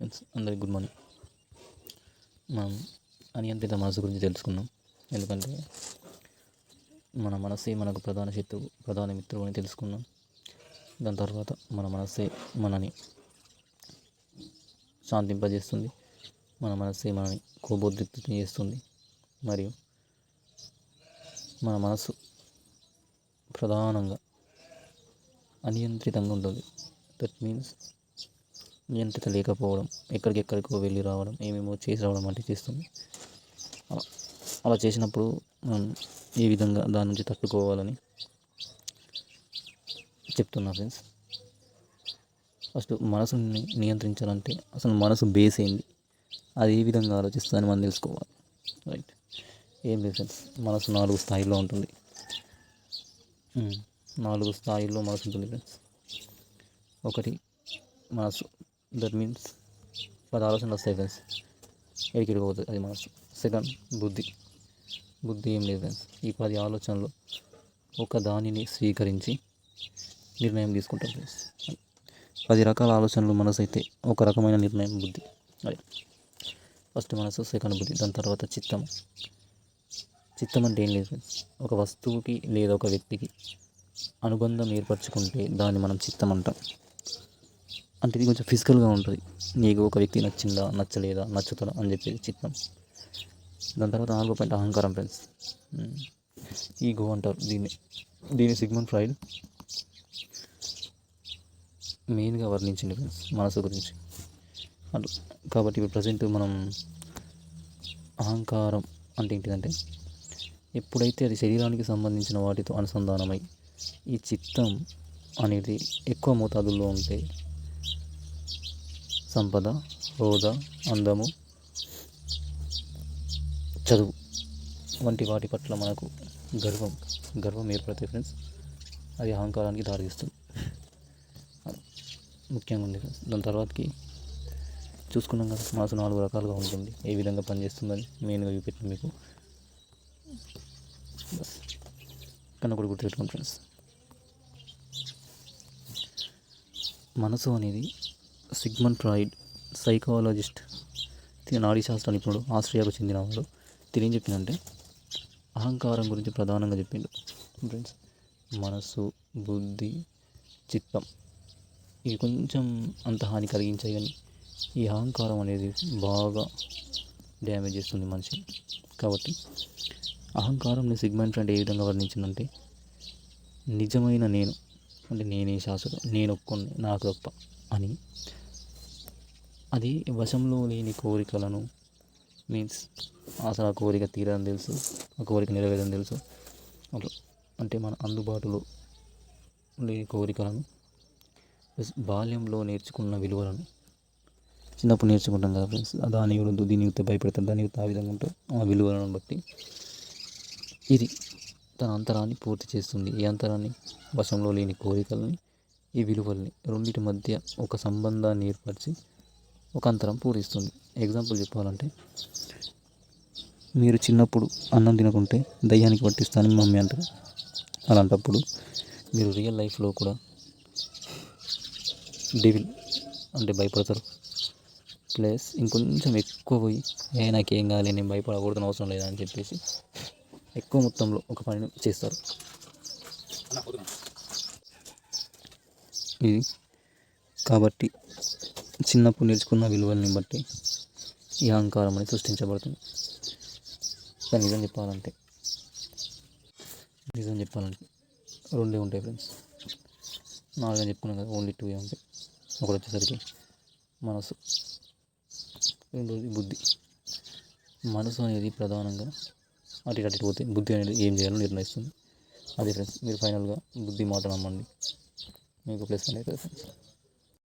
Friends అందరికి good morning. మనం అనియంత్రిత మనసు గురించి తెలుసుకుందాం. ఎందుకంటే మన మనసే మనకు ప్రధాన శత్రువు, ప్రధాన మిత్రువు అని తెలుసుకున్నాం. దాని తర్వాత మన మనసే మనని శాంతింపజేస్తుంది, మన మనసే మనని కోపోద్రిక్తుని చేస్తుంది. మరియు మన మనసు ప్రధానంగా అనియంత్రితంగా ఉంటుంది. దట్ మీన్స్ నియంత్రిత లేకపోవడం, ఎక్కడికెక్కడికో వెళ్ళి రావడం, ఏమేమో చేసి రావడం అంటే చేస్తుంది. అలా చేసినప్పుడు మనం ఏ విధంగా దాని నుంచి తట్టుకోవాలని చెప్తున్నా ఫ్రెండ్స్. ఫస్ట్ మనసుని నియంత్రించాలంటే అసలు మనసు బేస్ ఏంది, అది ఏ విధంగా ఆలోచిస్తుందని మనం తెలుసుకోవాలి. రైట్, ఏం లేదు ఫ్రెండ్స్, మనసు 4 స్థాయిల్లో ఉంటుంది. 4 స్థాయిల్లో మనసు ఉంటుంది ఫ్రెండ్స్. ఒకటి మనసు, దట్ మీన్స్ 10 ఆలోచనలు వస్తాయి ఫ్రెండ్స్, ఎడికిడికి పోతుంది, అది మనసు. సెకండ్ బుద్ధి ఏం లేదు ఫ్రెండ్స్. ఈ 10 ఆలోచనలు ఒక దానిని స్వీకరించి నిర్ణయం తీసుకుంటాం ఫ్రెండ్స్. 10 రకాల ఆలోచనలు మనసు అయితే ఒక రకమైన నిర్ణయం బుద్ధి. ఫస్ట్ మనసు, సెకండ్ బుద్ధి, దాని తర్వాత చిత్తం అంటే ఏం లేదు ఫ్రెండ్స్, ఒక వస్తువుకి లేదా ఒక వ్యక్తికి అనుబంధం ఏర్పరచుకుంటే దాన్ని మనం చిత్తం అంటాం. అంటే ఇది కొంచెం ఫిజికల్గా ఉంటుంది. నీకు ఒక వ్యక్తి నచ్చిందా, నచ్చలేదా, నచ్చుతుందా అని చెప్పేది చిత్తం. దాని తర్వాత 4వ పాయింట్ అహంకారం ఫ్రెండ్స్. ఈగో అంటారు దీన్ని సిగ్మండ్ ఫ్రాయిడ్ మెయిన్గా వర్ణించింది ఫ్రెండ్స్ మనసు గురించి. కాబట్టి ఇప్పుడు ప్రజెంట్ మనం అహంకారం అంటే ఏంటిదంటే, ఎప్పుడైతే అది శరీరానికి సంబంధించిన వాటితో అనుసంధానమై ఈ చిత్తం అనేది ఎక్కువ మోతాదుల్లో ఉంటే సంపద, హోదా, అందము, చదువు వంటి వాటి పట్ల మనకు గర్వం ఏర్పడుతుంది ఫ్రెండ్స్. అది అహంకారానికి దారితీస్తుంది. ముఖ్యంగా ఉంది ఫ్రెండ్స్. దాని తర్వాతకి చూసుకున్నాం కదా, మనసు 4 రకాలుగా ఉంటుంది, ఏ విధంగా పనిచేస్తుందని మెయిన్గా చూపెట్టిన మీకు. బస్ కన్నా కూడా గుర్తుపెట్టుకోండి ఫ్రెండ్స్, మనసు అనేది సిగ్మండ్ ఫ్రాయిడ్ సైకాలజిస్ట్, నాడీ శాస్త్ర నిపుణుడు, ఆస్ట్రియాకు చెందినవాడు. తినేం చెప్పిందంటే అహంకారం గురించి ప్రధానంగా చెప్పిండు ఫ్రెండ్స్. మనసు, బుద్ధి, చిత్తం ఇవి కొంచెం అంత హాని కలిగించాయి, కానీ ఈ అహంకారం అనేది బాగా డ్యామేజ్ చేస్తుంది మనిషిని. కాబట్టి అహంకారంని సిగ్మండ్ ఫ్రాయిడ్ ఏ విధంగా వర్ణించిందంటే, నిజమైన నేను అంటే నేనే శాశ్వతం, నేను ఒక్కడిని, నాకు తప్ప అని, అది వశంలో లేని కోరికలను మీన్స్ అసలు ఆ కోరిక తీరదని తెలుసు, ఆ కోరిక నెరవేరని తెలుసు, అట్లా అంటే మన అందుబాటులో లేని కోరికలను, ప్లస్ బాల్యంలో నేర్చుకున్న విలువలను, చిన్నప్పుడు నేర్చుకుంటాం కదా ఫ్రెండ్స్, దాని యుద్ధం దీని యుద్ధ భయపెడతారు, దాని యుద్ధ ఆ విధంగా ఉంటారు. ఆ విలువలను బట్టి ఇది తన అంతరాన్ని పూర్తి చేస్తుంది. ఈ అంతరాన్ని, వశంలో లేని కోరికలని, ఈ విలువల్ని రెండింటి మధ్య ఒక సంబంధాన్ని ఏర్పరిచి ఒక అంతరం పూరిస్తుంది. ఎగ్జాంపుల్ చెప్పాలంటే, మీరు చిన్నప్పుడు అన్నం తినకుంటే దయ్యానికి పట్టిస్తానని మమ్మీ అంటారు. అలాంటప్పుడు మీరు రియల్ లైఫ్లో కూడా డెవిల్ అంటే భయపడతారు. ప్లస్ ఇంకొంచెం ఎక్కువ పోయి నాకేం కావాలి, నేను భయపడకూడదని అవసరం లేదని చెప్పేసి ఎక్కువ మొత్తంలో ఒక పనిని చేస్తారు. ఇది కాబట్టి చిన్నప్పుడు నేర్చుకున్న విలువల్ని బట్టి ఈ అహంకారం అనేది సృష్టించబడుతుంది. కానీ నిజం చెప్పాలంటే 2 ఉంటాయి ఫ్రెండ్స్. 4 చెప్పుకున్నాం కదా, ఓన్లీ 2 ఉంటాయి. ఒకటి వచ్చేసరికి మనసు, రెండోది బుద్ధి. మనసు అనేది ప్రధానంగా అటు పోతే బుద్ధి అనేది ఏం చేయాలో నిర్ణయిస్తుంది. అదే ఫ్రెండ్స్, మీరు ఫైనల్గా బుద్ధి మాట నమ్మండి, మీకు ప్లస్ అనేది ఫ్రెండ్స్.